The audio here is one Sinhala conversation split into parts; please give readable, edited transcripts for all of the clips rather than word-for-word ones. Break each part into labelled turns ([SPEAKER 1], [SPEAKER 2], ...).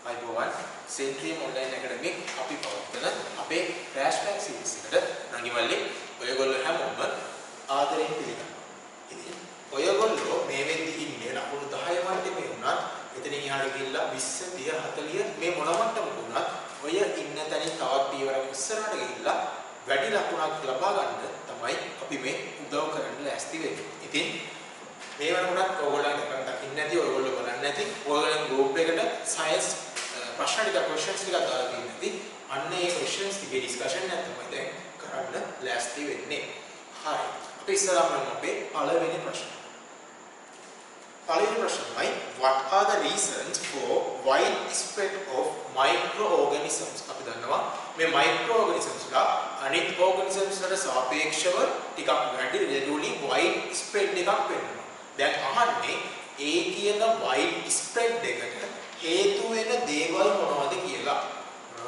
[SPEAKER 1] අයිබෝවන් සෙන්ට්‍රියම් ඔන්ලයින් ඇකඩමික් අපි පවත්වන අපේ ෆ්ලෑෂ්බැක් සීරීස් එකට නංගිමල්ලි ඔයගොල්ලෝ හැමෝම ආදරයෙන් පිළිගන්නවා. ඉතින් ඔයගොල්ලෝ මේ වෙද්දි ඉන්නේ ලකුණු 10 මට්ටමේ වුණත් එතනින් එහාට ගිහිල්ලා 20 30 40 මේ මොන මට්ටමක වුණත් ඔය ඉන්න තැනින් තවත් පියවරක් ඉස්සරහට ගිහිල්ලා වැඩි ලකුණක් ලබා ගන්න තමයි අපි මේ උදව් කරන්න ලෑස්ති වෙන්නේ. ඉතින් මේ වුණත් ඔයගොල්ලෝ දකින්න නැති ඔයගොල්ලෝ බලන්න නැති ඔයගොල්ලන් ගෲප් එකට සයන්ස් ප්‍රශ්න ටික ක්වෙස්චන්ස් ටික දාලා තියෙනවා. අන්න ඒ ක්වෙස්චන්ස් ටිකේ ඩිස්කෂන් එක තමයි දැන් කරන්න ලෑස්ති වෙන්නේ. හරි. අපි ඉස්සරහම අපේ පළවෙනි ප්‍රශ්න. පළවෙනි ප්‍රශ්නයි what are the reasons for wide spread of microorganisms? අපි දන්නවා මේ microorganisms ලා අනිත් organisms වලට සාපේක්ෂව ටිකක් වැඩි රෙගුලි wide spread එකක් වෙනවා. දැන් අහන්නේ ඒ කියන wide spread එකට හේතු වෙන දේවල් මොනවද කියලා.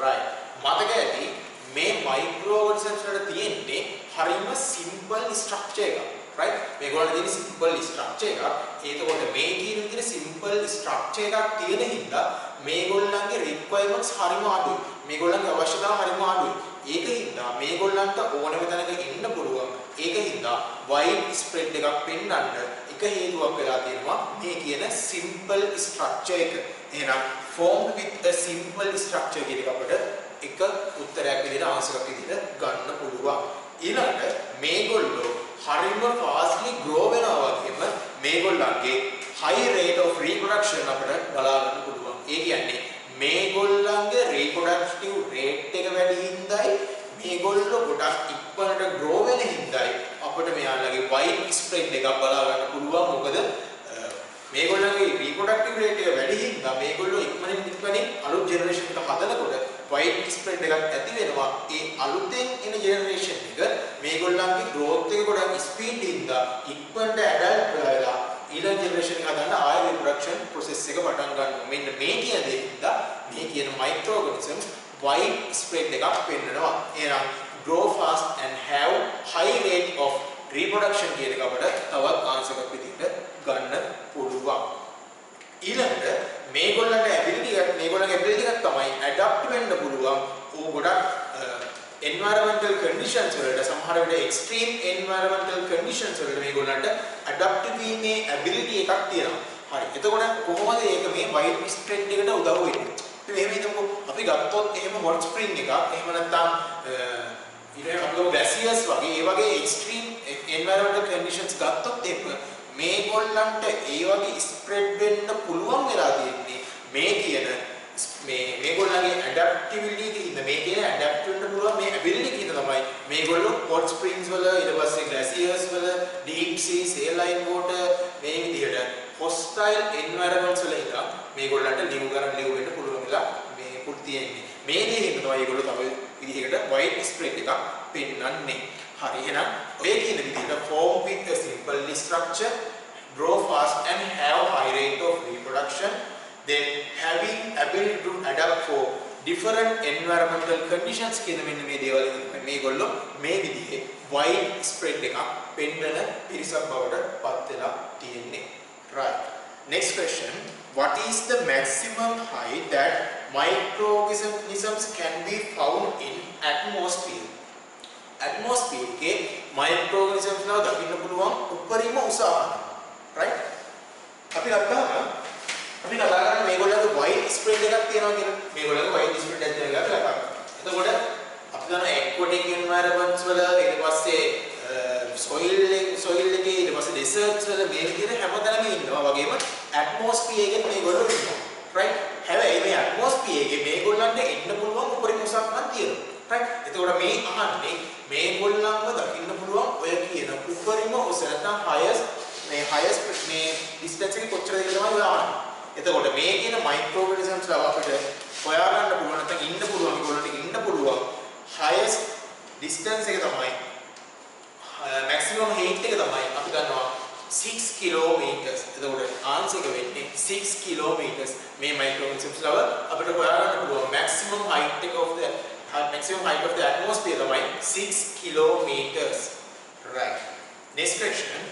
[SPEAKER 1] right. මතක ඇති මේ microorganisms වල තියෙන්නේ හරිම simple structure එකක්. right. මේගොල්ලෝ තියෙන simple structure එකක්. ඒකකොට මේ කියන විදිහට simple structure එකක් තියෙන හින්දා මේගොල්ලන්ගේ requirements හරිම අඩුයි. මේගොල්ලන්ගේ අවශ්‍යතාව හරිම අඩුයි. ඒක හින්දා මේගොල්ලන්ට ඕනම තැනක ඉන්න පුළුවන්. ඒක හින්දා wide spread එකක් පෙන්වන්න එක හේතුවක් වෙලා තියෙනවා මේ කියන simple structure එක. එහෙනම් formed with a simple structure කියන එක අපිට එක උත්තරයක් විදිහට ආන්සර් එකක් විදිහට ගන්න පුළුවන්. ඊළඟට මේගොල්ලෝ හරිම fastly grow වෙනවා වගේම මේගොල්ලන්ගේ high rate of reproduction අපිට බලා ගන්න පුළුවන්. ඒ කියන්නේ මේගොල්ලන්ගේ reproductive rate එක වැඩි හින්දායි මේගොල්ලෝ ගොඩක් ඉක්මනට grow වෙන හින්දායි අපිට මෙයාලගේ wide spread එකක් බලා ගන්න පුළුවන්. මොකද මේගොල්ලන්ගේ reproductive rate එක වැඩි හින්දා මේගොල්ලෝ ඉක්මනින් අලුත් generation එක හදනකොට wide spread එකක් ඇති වෙනවා. ඒ අලුතෙන් එන generation එක මේගොල්ලන්ගේ growth එක ගොඩක් speed හින්දා ඉක්මනට adult වෙලා ඊළඟ generation එක හදන්න ආය reproduction process එක පටන් ගන්නවා. මෙන්න මේ කියන දේ හින්දා මේ කියන microorganisms wide spread එකක් පෙන්නනවා. එහෙනම් grow fast and have high rate of reproduction කියන එක අපිට තවත් ආන්සර් එකක් විදිහට ගන්න පුළුවන්. ඊළඟට මේගොල්ලන්ට ability එකක් තමයි adapt වෙන්න පුළුවන්. ඕ ගොඩක් environmental conditions වලට සමහර වෙලේ extreme environmental conditions වලට මේගොල්ලන්ට adapt වීමේ ability එකක් තියෙනවා. හරි. එතකොට කොහොමද ඒක මේ wide spread එකට උදව් වෙන්නේ? අපි මෙහෙම හිතමුකෝ. අපි ගත්තොත් එහෙම hot spring එකක් එහෙම නැත්නම් අපේ glaciers වගේ ඒ වගේ extreme environmental conditions ගත්තොත් මේගොල්ලන්ට ඒ වගේ spread වෙන්න පුළුවන් වෙලා තියෙන්නේ මේ කියන මේගොල්ලන්ගේ adaptability කින්ද මේ කියන adapt වෙන්න පුළුවන් මේ ability කින්ද තමයි මේගොල්ලෝ hot springs වල ඊට පස්සේ glaciers වල deep sea saline water මේ විදිහට hostile environments වල ඉඳලා මේගොල්ලන්ට live වෙන්න පුළුවන් වෙලා මේ පුත් තියෙන්නේ. මේ දේ හින්දා තමයි ඒගොල්ලෝ තමයි විදිහකට wide spread එකක් පෙන්වන්නේ. හරි. එහෙනම් ඔය කියන විදිහට form with a simple structure, grow fast and have high rate of reproduction, then having ability to adapt for different environmental conditions කියන මෙන්න මේ දේවල් මේගොල්ලෝ මේ විදිහේ wide spread එකක් පෙන්වන පිරිසක් බවට පත් වෙලා තියෙන්නේ. right. Next question, what is the maximum height that microorganisms can be found in atmosphere? atmosphere එකේ microorganisms ලා දකින්න පුළුවන් උපරිම උස ආහන. right. අපි කතා කරන්නේ මේගොල්ලන්ගේ wide spread එකක් තියෙනවා කියලා. මේගොල්ලන්ගේ wide spread එකක් තියෙනවා කියලා කතා කරනවා. එතකොට අපි දන්නවා aquatic environments වල ඊට පස්සේ soil එකේ ඊට පස්සේ deserts වල මේ විදිහට හැමතැනම ඉන්නවා. වගේම atmosphere එකේ මේගොල්ලෝ ඉන්නවා. right. හැබැයි මේ atmosphere එකේ මේගොල්ලන්ට ඉන්න පුළුවන් උපරිම උසක් නම් තියෙනවා. right. එතකොට මේ අහන්නේ මේගොල්ලන්ව දකින්න පුළුවන් ඔය කියන උපරිම උස නැත්නම් highest මේ distance එක කොච්චරද කියලා තමයි අහන්නේ. එතකොට මේ කියන microorganisms ලා අපිට හොයා ගන්න පුළුවන් නැත්නම් ඉන්න පුළුවන් ඒගොල්ලන්ට ඉන්න පුළුවන් highest distance එක තමයි maximum height එක තමයි අපි ගන්නවා 6 kilometers. එතකොට ආන්සර් එක වෙන්නේ 6 kilometers. මේ microorganisms ලා අපිට හොයා ගන්න පුළුවන් maximum height of the atmosphere තමයි 6 kilometers. right. Next question,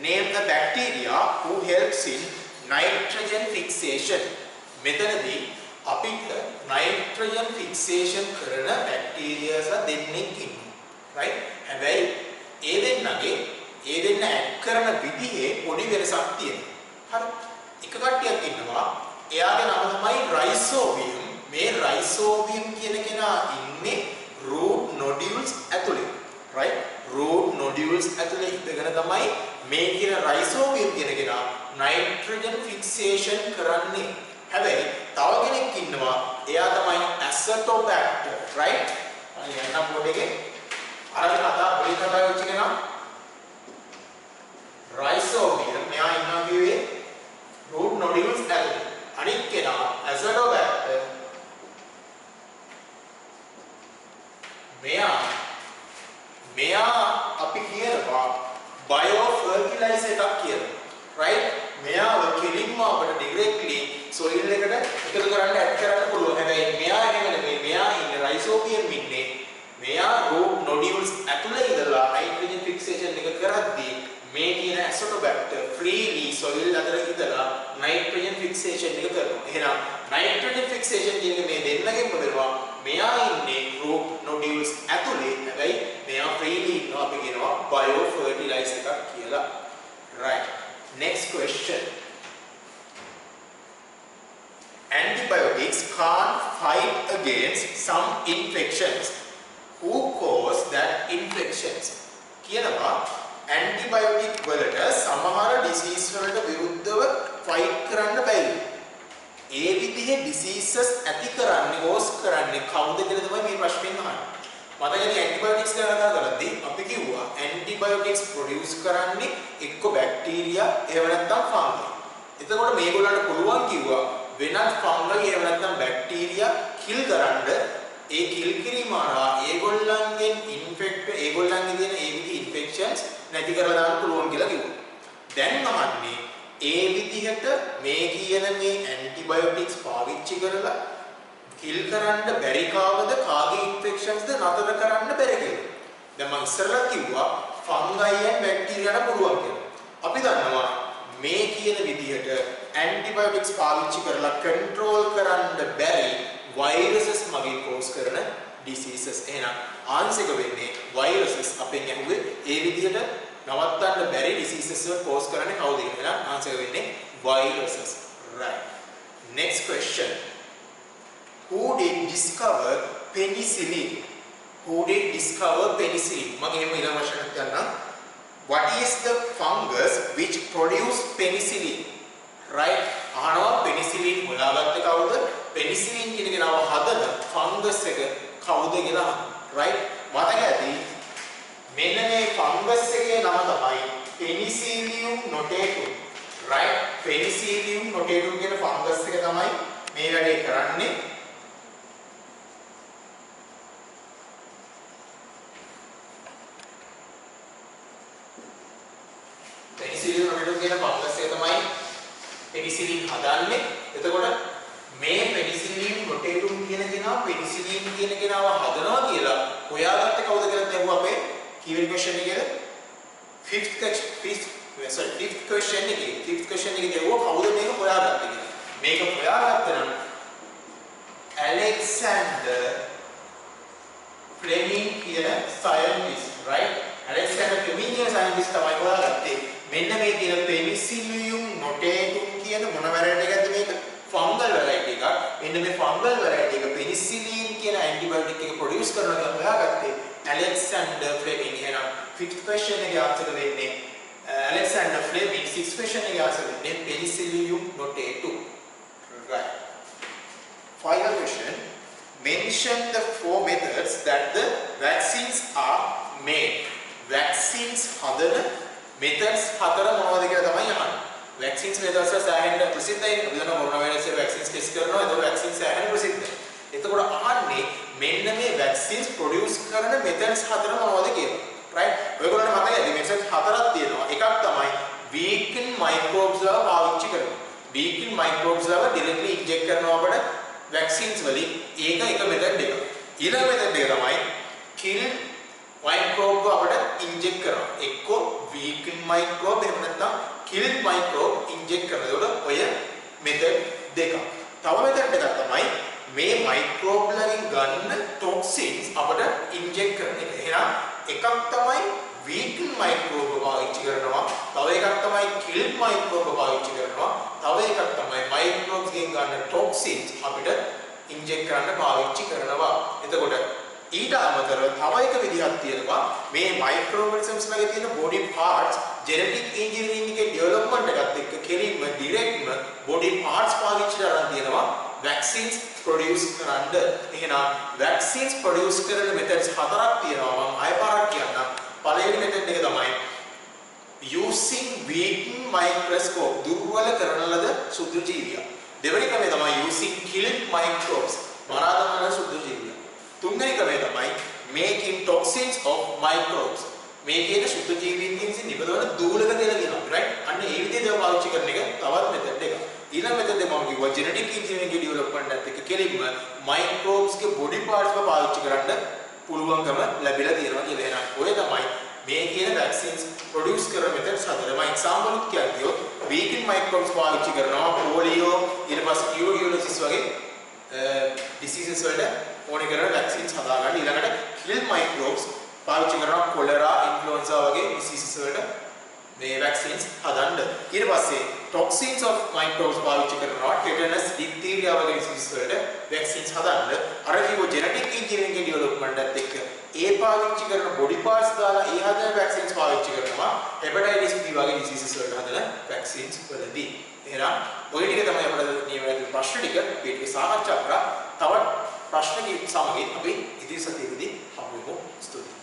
[SPEAKER 1] name the bacteria who helps in nitrogen fixation. මෙතනදී අපිට නයිට්‍රජන් ෆික්සේෂන් කරන බැක්ටීරියාස්ලා දෙන්නෙක් ඉන්නවා. right? හැබැයි ඒ දෙන්න ඇඩ් කරන විදිහේ පොඩි වෙනසක් තියෙනවා. හරි. එක කට්ටියක් ඉන්නවා. එයාගේ නම තමයි රයිසෝබියම්. මේ රයිසෝබියම් කියන කෙනා ඉන්නේ root nodules ඇතුලේ. right? root nodules ඇතුලේ ඉඳගෙන තමයි මේ කියන රයිසෝබියම් කියන කෙනා නයිට්‍රජන් ෆික්සේෂන් කරන්නේ. හැබැයි තව කෙනෙක් ඉන්නවා. එයා තමයි ඇසටෝබැක්ටර්. right? අනේ යන්නම් පොඩ් එකේ අර කතා වෙච්ච කෙනා රයිසෝබියම් මෙයා ඉන්නවා කිව්වේ root nodules ඇතුලේ. අනිත් කෙනා ඇසටෝබැක්ටර්. මෙයා අපි කියනවා බයෝෆර්ටිලයිසර් එකක් කියලා. right? මෙයාව කෙලින්ම අපිට ඩිරෙක්ට්ලි සොයිල් එකට එකතු කරන්න ඇඩ් කරන්න පුළුවන්. හැබැයි මෙයා එහෙම නෙමෙයි. මෙයා ඉන්නේ රයිසෝබියම් ඉන්නේ. මෙයා root nodules ඇතුලේ ඉඳලා නයිට්‍රජන් ෆික්සේෂන් එක කරද්දී මේ කියන ඇසටෝබැක්ටර් ෆ්‍රීලි සොයිල් අතර ඉඳලා නයිට්‍රජන් ෆික්සේෂන් එක කරනවා. එහෙනම් නයිට්‍රජන් ෆික්සේෂන් කියන්නේ මේ දෙන්නගෙම වෙනවා. මෙයා ඉන්නේ root nodules ඇතුලේ. හැබැයි මෙයා ෆ්‍රීලි ඉන්නවා. අපි කියනවා බයෝෆර්ටිලයිසර් එකක් කියලා. right? next question. Antibiotics can't fight against some infections. Who cause that infections? කියනවා antibiotic වලට සමහර disease වලට විරුද්ධව fight කරන්න බැහැ. ඒ විදිහේ diseases ඇති කරන්නේ cause කරන්නේ කවුද කියලා තමයි මේ ප්‍රශ්නෙන් අහන්නේ. මතකනේ antibiotics ගැන කතා කරද්දී අපි කිව්වා antibiotics produce කරන්නේ එක්ක බැක්ටීරියා එහෙම නැත්නම් fungi. එතකොට මේගොල්ලන්ට පුළුවන් කිව්වා වෙනත් fungi එහෙම නැත්නම් බැක්ටීරියා kill කරන්න ඒ kill කිරීම හරහා ඒගොල්ලන්ගෙන් ඒගොල්ලන්ගේ තියෙන ඒ විදිහේ infections නැති කරලා දාන්න පුළුවන් කියලා කිව්වා. දැන් අහන්නේ ඒ විදිහට මේ කියන මේ antibiotics පාවිච්චි කරලා kill කරන්න බැරි කාගේ infectionsද නතර කරන්න බැරි කියලා. දැන් මම ඉස්සරලා කිව්වා fungi and bacteria පුළුවන් කියලා. අපි දන්නවා මේ කියන විදිහට antibiotics පාවිච්චි කරලා control කරන්න බැරි viruses මගින් cause කරන diseases. එහෙනම් ආංශික වෙන්නේ viruses අපෙන් ඇහුවේ ඒ විදිහට නවත්තන්න බැරි diseases වල cause කරන්නේ කවුද කියලා. එහෙනම් ආංශික වෙන්නේ viruses. right? next question. Who did discover penicillin? Who did discover penicillin? මම එහෙම ඊළඟ ප්‍රශ්නයක් ගන්නම්. What is the fungus which produce penicillin? right? අහනවා penicillin හොයාගත්තේ කවුද? penicillin කියන කෙනාව හදන fungus එක කවුද කියලා අහනවා. right? මතක ඇති මෙන්න මේ fungus එකේ නම තමයි Penicillium notatum. right? Penicillium notatum කියන fungus එක තමයි මේ වැඩේ කරන්නේ. Penicillium notatum කියන fungus එක තමයි penicillin හදන්නේ. එතකොට මේ penicillium notatum කියන කෙනා penicillin කියන කෙනාව හදනවා කියලා හොයාගත්තේ කවුද කියලා දැන් අපේ කීවෙනි question එකේද? fifth question එකේ දෙවෝ කවුද මේක හොයාගත්තේ කියලා. මේක හොයාගත්තා නම් Alexander Fleming කියන scientist. right? Alexander Fleming කියන scientist තමයි හොයාගත්තේ. මෙන්න මේ තියෙන penicillium notatum කියන මොන variety එකක්ද මේක? fungal variety එකක්. මෙන්න මේ fungal variety එක penicillin කියන antibiotic එක produce කරනවා කියලා හොයාගත්තේ Alexander Fleming. එහෙනම් 5th question එකේ answer වෙන්නේ Alexander Fleming. 6th question එකේ answer වෙන්නේ penicillium notatum. right? final question. mention the 4 methods that the vaccines are made. vaccines හදන methods 4 මොනවද කියලා තමයි අහන්නේ. vaccines methods සෑහෙන ප්‍රසිද්ධයි. අපි දන්නවා කොරෝනා වෛරස් එක vaccines test කරනවා. ඒක vaccines සෑහෙන ප්‍රසිද්ධයි. එතකොට අහන්නේ මෙන්න මේ vaccines produce කරන methods 4 මොනවද කියලා. right? ඔයගොල්ලන්ට මතකයි methods 4ක් තියෙනවා. එකක් තමයි weaken microbes ලා පාවිච්චි කරනවා. weaken microbes ලා directly inject කරනවා අපිට vaccines වලින්. ඒක එක method එකක්. ඊළඟ method එක තමයි kill microbe අපිට inject කරනවා. එක්ක weaken microbe එහෙම නැත්නම් kill microbe inject කරනවා. ඒකට ඔය method දෙකක්. තව method එකක් තමයි මේ මයික්‍රෝබ් වලින් ගන්න ටොක්සින්ස් අපිට ඉන්ජෙක්ට් කරන එක. එහෙනම් එකක් තමයි weaken මයික්‍රෝබ් පාවිච්චි කරනවා. තව එකක් තමයි kill මයික්‍රෝබ් පාවිච්චි කරනවා. තව එකක් තමයි මයික්‍රෝබ්ස් ගෙන් ගන්න ටොක්සින්ස් අපිට ඉන්ජෙක්ට් කරන්න පාවිච්චි කරනවා. එතකොට ඊට අමතරව තව එක විදිහක් තියෙනවා මේ මයික්‍රෝ ඔර්ගනිසම්ස් වලගේ තියෙන බොඩි පාර්ට්ස් ජෙනටික් ඉන්ජිනියරින්ග් එකේ ඩෙවලොප්මන්ට් එකත් එක්ක කෙලින්ම ඩිරෙක්ට්ම බොඩි පාර්ට්ස් පාවිච්චි කරලා තියෙනවා වැක්සින්ස් ප්‍රොඩියුස් කරන්න. එහෙනම් වැක්සින්ස් ප්‍රොඩියුස් කරන මෙතඩ්ස් හතරක් තියෙනවා. මම ආයෙ පාරක් කියන්නම්. පළවෙනි මෙතඩ් එක තමයි using weakened microscope දුර්වල කරන ලද සුදු ජීවියා. දෙවෙනි ක්‍රමය තමයි using killed microbes මරා දමන සුදු ජීවියා. තුන්වෙනි ක්‍රමය තමයි making toxins of microbes. මේ කියන සුදු ජීවීන්ගෙන් නිපදවන දූලක කියලා කියනවා. right? අන්න ඒ විදිහට ඒවා පාවිච්චි කරන එක තවත් මෙතඩ් එකක්. ඊළඟ මෙතඩ් එක මම කිව්වා ජෙනටික් ඉන්ජිනියරින්ග් ඩෙවලොප්මන්ට් එකත් එක්ක කෙලින්ම මයික්‍රෝබ්ස් ගේ බොඩි පාර්ට්ස් පාවිච්චි කරන්න පුළුවන්කම ලැබිලා තියෙනවා කියලා. එහෙනම් ඔය තමයි මේ කියන වැක්සින්ස් ප්‍රොඩියුස් කරන මෙතඩ්ස් හතර. මම එක්සැම්පල් එකක් කියන්නම්. weakened microbes පාවිච්චි කරනවා පෝලියෝ ඊට පස්සේ ටියුබර්කියුලොසිස් වගේ diseases වලට ඕනේ කරන වැක්සින්ස් හදාගන්න. ඊළඟට kill microbes පාවිච්චි කරනවා කොලරා ඉන්ෆ්ලුවෙන්සා වගේ diseases වලට මේ වැක්සින්ස් හදන්න. ඊට පස්සේ toxins of microbes පාවිච්චි කරනවා tetanus diphtheria වගේ diseases වලට වැක්සින්ස් හදන්න. අර කිව්ව genetic engineering development එකත් එක්ක ඒ පාවිච්චි කරන body parts දාලා ඒ හදන වැක්සින්ස් පාවිච්චි කරනවා hepatitis B වගේ diseases වලට හදන වැක්සින්ස් වලදී. එහෙනම් ඔය ටික තමයි අපිට නියමිත ප්‍රශ්න ටික පිටේ සාකච්ඡා කරා. තවත් ප්‍රශ්න සමගින් අපි ඉදිරි සතියේදී